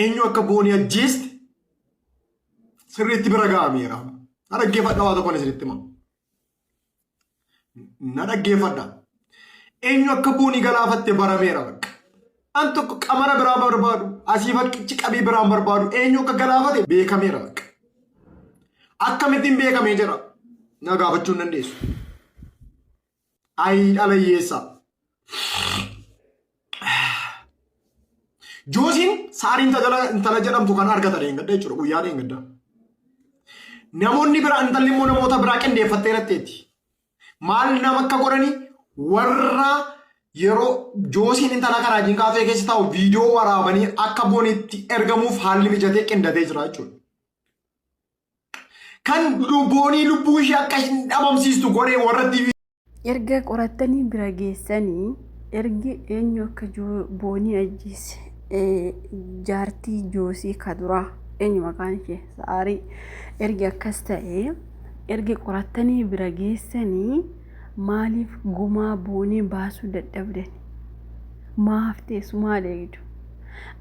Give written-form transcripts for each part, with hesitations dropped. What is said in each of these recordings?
eenyu akka boonii ajjeeste sirriitti bira ga'ameera. Na dhaggeeffadha waa tokko isinitti himamu. Na dhaggeeffadha. Eenyu akka boonii galaafatte barameera bakka. An tokko qamara biraa barbaadu asii bakkichi qabii biraan barbaadu eenyu akka galaafate beekameera bakka. Akkamittiin beekamee jira na gaafachuu hin dandeessu. Ayi dhalayyeessa. Joosiin saariin intala jedhamtu kan argatan eeggadha jechuudha guyyaan eeggadda. Namoonni biraa intalli immoo namoota biraa qindeeffattee latteetti. Maal nama akka godhani warra yeroo Joosiin intala karaajiin kaafee keessa taa'u viidiyoo waraabanii akka boonitti ergamuuf haalli mijatee qindatee jira jechuudha. Kan boonii lubbuu ishee akka hin dhabamsiistu godhee warra TV. Erga qorattanii bira geessanii ergi eenyu akka boonii ajjeese jaartii Joosii kaduraa eenyu maqaan ishee saarii ergi akkas ta'e ergi qorattanii bira geessanii maaliif gumaa boonii baasuu dadhabdan maaf teessu maal eegdu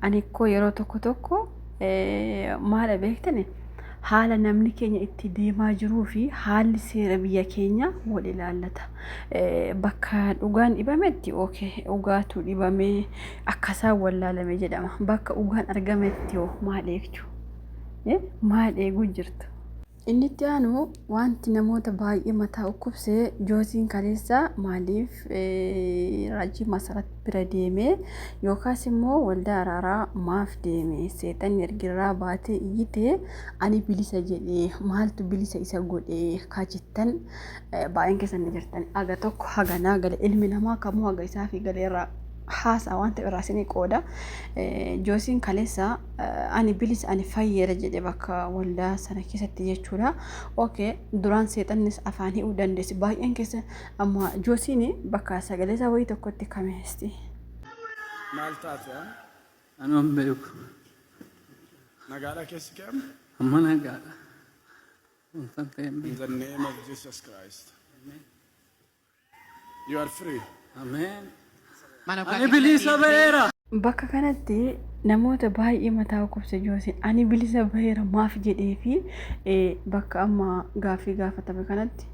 ani koo yeroo tokko maal beektani haala namni keenya itti deemaa jiruu fi haalli seera biyya keenya wal ilaallata. Bakka dhugaan dhibametti dhugaatu dhibamee akkasaan wallaalame jedhama. Bakka dhugaan argametti maal eegdu? Maal eeguu jirtu? Inni itti aanu wanti namoota baay'ee mataa dhukkubsee Joosiin kaleessa maaliif raajii masarat bira deemee yookaas immoo waldaa araaraa maaf deeme seexanni ergirraa baatee iyyitee ani bilisa jedhee maaltu bilisa isa godhee kajettan baay'een keessan jirtan aga tokko haganaa gale ilmi namaa kamuu haga isaa fi galeerraa haasa wanta irraasini qooda Joosiin kaleessa ani bilisa ani fayyeera jedhe bakka waldaa sana keessatti jechuudha. Duraan seexannis afaan hi'uu dandeessi baay'een keessa amma Joosiin bakka sagalee isaa wayii tokkotti kameesti. Maal taate ani waan beeku nagaadha keessi keem amma nagaadha. In the name of Jesus Christ. You are free. Amen. Ani bilisa baheera. Bakka kanatti namoota baay'ee mataa dhukkubse Joosiin ani bilisa baheera maaf jedhee fi bakka amma gaaffii gaafatame kanatti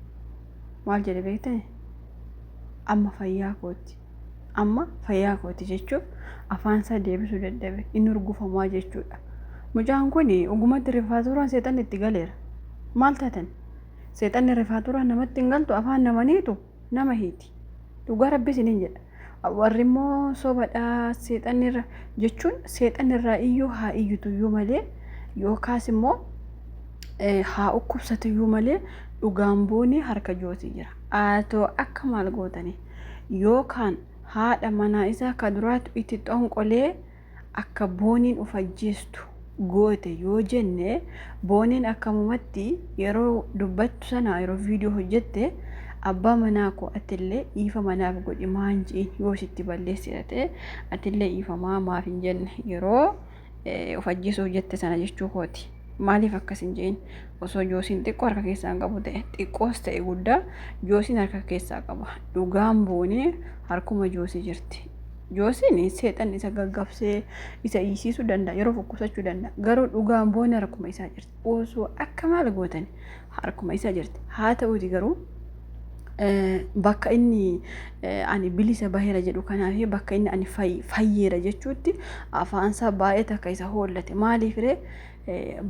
maal jedhe beektani? Amma fayyaa kooti jechuun afaan isaa deebisuu dadhabe inni urgufamaa jechuudha. Mucaan kun ogumatti rifaatuuraan seexanni itti galeera. Maal taatan? Seexanni rifaatuuraan namatti hin galtu afaan namaniitu nama hiiti. Dhugaa Rabbi isiniin jedha. Warri immoo sobadhaa seexanirra jechuun seexanirraa iyyuu haa iyyutu iyyuu malee yookaas immoo haa dhukkubsatu iyyuu malee dhugaan boonii harka Joosii jira. Atoo akka maal gootani yookaan haadha manaa isaa ka duraatu itti xonqolee akka booniin of ajjeestu goote yoo jenne booniin akkamumatti yeroo dubbattu sana yeroo viidiyoo hojjette abbaa manaa koo atillee ifa manaaf godhi maanjiin yoo sitti balleessita ta'e atillee ifa maaf hin jenne yeroo of ajjeesuu hojjette sana jechuu kooti. Maaliif akkas hin jeen osoo Joosiin xiqqoo harka keessaa qabu ta'e xiqqoos ta'e guddaa Joosiin harka keessaa qaba. Dhugaan boonee harkuma Joosii jirti. Joosiin seexan isa gaggabsee isa hiisisuu danda'a yeroo fokkusachuu danda'a garuu dhugaan boonee harkuma isaa jirti. Osoo akka maal gootan harkuma isaa jirti. Haa ta'uuti garuu bakka inni ani bilisa baheera jedhu kanaaf bakka inni ani fayyeera jechuutti afaansaa baay'ee takka isa hoollate maaliif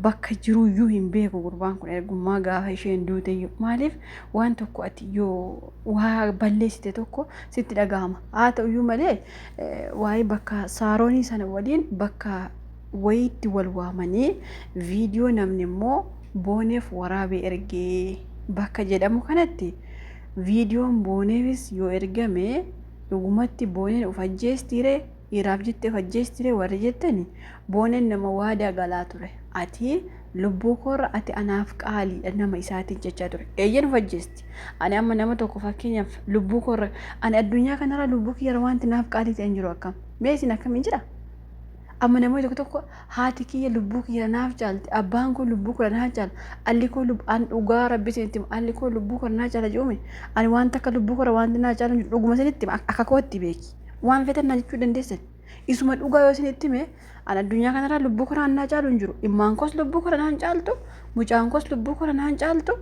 bakka jiruyyuu hin beeku gurbaan kun ergummaa gaafa isheen duute maaliif waan tokko ati yoo waa balleessite tokko sitti dhagahama. Haa ta'uyyuu malee waa'ee bakka saaroonii sana waliin bakka wayiitti wal waamanii viidiyoo namni immoo booneef waraabee ergee bakka jedhamu kanatti viidiyoon booneefis yoo ergame dhugumatti booneen of ajjeestiire dhiiraaf jettee of ajjeestiire warri jettani booneen nama waadaa galaa ture ati lubbuu koorra ati anaaf qaaliidha nama isaatiin jechaa ture eeyyan of ajjeesti ani amma nama tokko fakkeenyaaf lubbuu koorra ani addunyaa kanarra lubbuu kiyya wanti naaf qaalii ta'e hin jiru akkam meesin akkamiin jira amma namoota tokko haati kiyya lubbuu kiyya naaf caalti abbaan koo lubbuu koo naaf caala alli koo an dhugaa Rabbi sinitti alli koo lubbuu koo naaf caala jechuun ani waan takka lubbuu koo wanti naaf caala dhuguma sinitti akka kootti beeki waan fetan na jechuu dandeessan isuma dhugaa yoo isinitti hime an addunyaa kanarraa lubbuu koraan naa caalu hin jiru. Immaan koos lubbuu kora naan caaltu, mucaan koos lubbuu kora naan caaltu.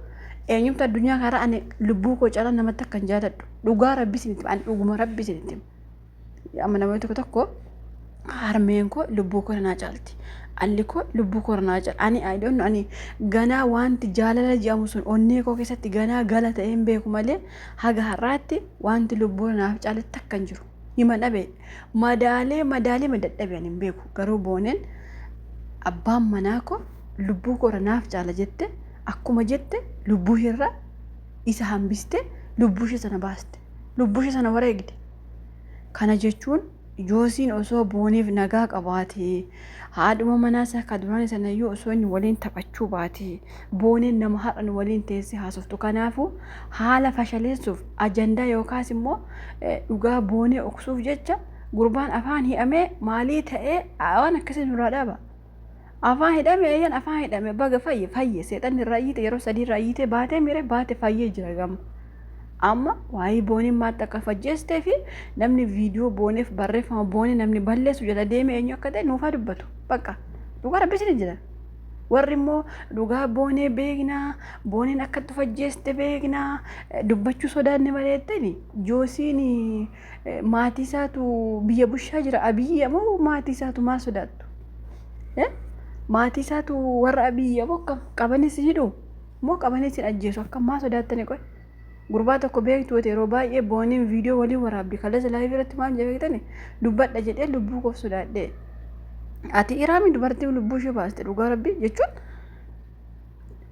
Eenyumtu addunyaa kanarraa ani lubbuu koo caalaa namatti akka hin jaaladhu. Dhugaa rabbi isinitti hima, ani dhuguma rabbi isinitti hima. Amma namoonni tokko tokko harmeen koo lubbuu kora naa caalti. Alli koo lubbuu kora naa caala. Ani ganaa wanti jaalala jedhamu sun onnee koo keessatti ganaa gala ta'ee hin beeku malee haga har'aatti wanti lubbuu naaf caaletti akka hin jiru. Hima dhabe madaalee dadhabe ani hin beeku. Garuu booneen abbaan manaa koo lubbuu kora naaf caala jette akkuma jette lubbuu irra isa hambiste lubbuu ishee sana baaste. Lubbuu ishee sana wareegde. Kana jechuun Joosiin osoo booneef nagaa qabaatee haadhuma manaa isaa akka duraan sanayyuu osoo inni waliin taphachuu baatee booneen nama har'an waliin teessee haasoftu. Kanaafuu haala fashaleessuuf ajandaa yookaas immoo dhugaa boonee oksuuf jecha gurbaan afaan hidhamee maalii ta'ee waan akkasii nurraa dhaaba. Afaan hidhamee eeyyan afaan hidhamee baga fayye seexanni irraa iyyite yeroo 3 irraa iyyite baatee mire baate fayyee jira gama. Amma waa'ee booneen maatti akka fajjeestee fi namni viidiyoo booneef barreeffama boonee namni balleessu jala deeme eenyu akka ta'e nuufaa dubbatu. Bakka dhugaa rabbisni jira. Warri immoo dhugaa boonee beeknaa, booneen akkatti fajjeeste beeknaa, dubbachuu sodaanne maleettani Joosiin maatii isaatu biyya bushaa jira. Abiyyi moo maatii isaatu maal sodaattu? Maatii isaatu warra abiyyi moo qabanis hidhu moo qabanis ajjeesu akka maa sodaattani qoy? Gurbaa tokko beektu yeroo baay'ee booneen viidiyoo waliin waraabdi kaleessa laayivii irratti maal jettani dubbadha jedhee lubbuu koof sodaadhee. Ati iraami dubartii lubbuu ishee baaste dhugaa rabbi jechuun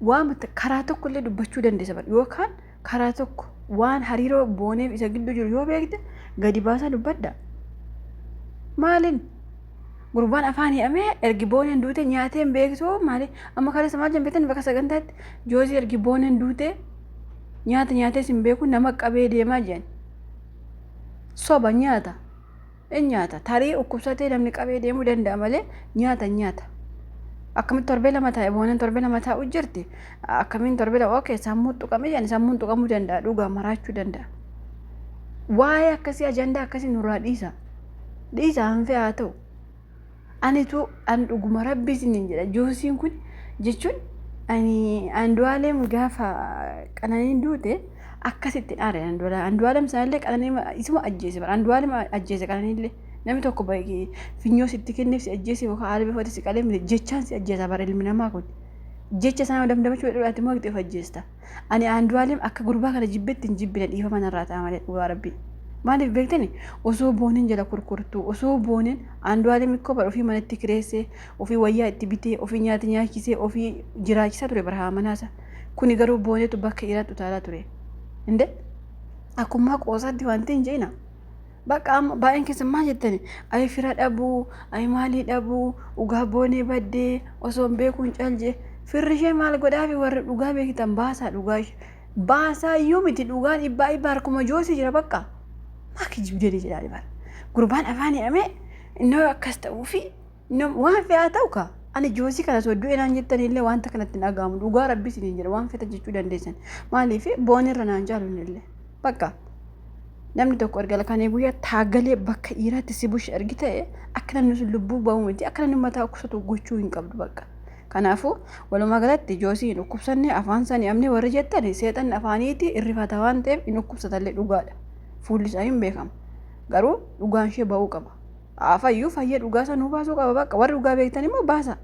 waan karaa tokko illee dubbachuu dandeessa bar yookaan karaa tokko waan hariiroo booneef isa gidduu jiru yoo beekte gadi baasaa dubbadha. Maaliin gurbaan afaan hidhamee ergi booneen duute nyaatee hin beektu maali amma kaleessa maal jembeetan bakka sagantaatti Joosii ergi booneen duute nyaata nyaatee sin beeku nama qabee deemaa jiran soba nyaata tarii dhukkubsatee namni qabee deemuu danda'a malee nyaata akkamitti torbee lama taa'e booneen torbee lama taa'u jirti akkamiin torbee lama okee sammuun tuqamee jedhani sammuun tuqamuu danda'a dhugaa maraachuu danda'a. Waa'ee akkasii ajandaa akkasii nurraa dhiisa hanfee haa ta'u anitu an dhuguma rabbii isiniin jedha Joosiin kun jechuun ani Andu'aalem gaafa qananiin duute akkasitti aare Andu'aalem isaallee qananii isuma ajjeese bara Andu'aalem ajjeese qananiillee namni tokko baay'ee finyoo sitti kenneef si ajjeese yookaan haala bifa si qalee jechaan si ajjeesa bara ilmi namaa kun jecha sana damdamachuu dhudhaatti moo qixeef ajjeesta. Ani Andu'aalem akka gurbaa kana jibbetti hin jibbine dhiifa manarraa ta'a malee dhugaa rabbii. Maaliif beektani osoo booneen jala kurkurtu osoo booneen Andu'aalem ikkoo bara ofii manatti kireessee ofii wayyaa itti bitee ofii nyaata nyaachisee ofii jiraachisaa ture bara manaasa. Kuni garuu booneetu bakka iraatti utaalaa ture. Inde akkuma qoosaatti wanti hin jeena. Bakka baay'een keessa maal jettani ay fira dhabuu ay maalii dhabuu dhugaa boonee baddee osoo hin beekuun calje firri ishee maal godhaafi warra dhugaa beekitan baasaa iyyuu miti dhugaan dhibbaa harkuma Joosii jira bakka. Maaki jibdee jedhaani bara gurbaan afaan hidhamee innoo akkas ta'uu fi waan fe'aa ta'u ka ani Joosii kana sodduu enaan jettanillee wanta kanatti dhagahamu dhugaa rabbi isiniin jedha waan feta jechuu dandeessan maaliif boonirra naan jaalunillee bakka namni tokko erga kan guyyaa taagalee bakka dhiiraatti si bush ergi ta'e akka namni sun lubbuu ba'u miti akka namni mataa ukusatu gochuu hin qabdu bakka. Kanaafuu walumaa galatti Joosii hin dhukkubsanne afaan isaanii amne warri jettan seexanni afaaniiti irrifata waan ta'eef hin dhukkubsatallee dhugaadha. Fuulli isaa hin beekamu. Garuu dhugaan ishee ba'uu qaba. Afayyuu fayyee dhugaa sanuu baasuu qaba bakka warri dhugaa beektan immoo baasa.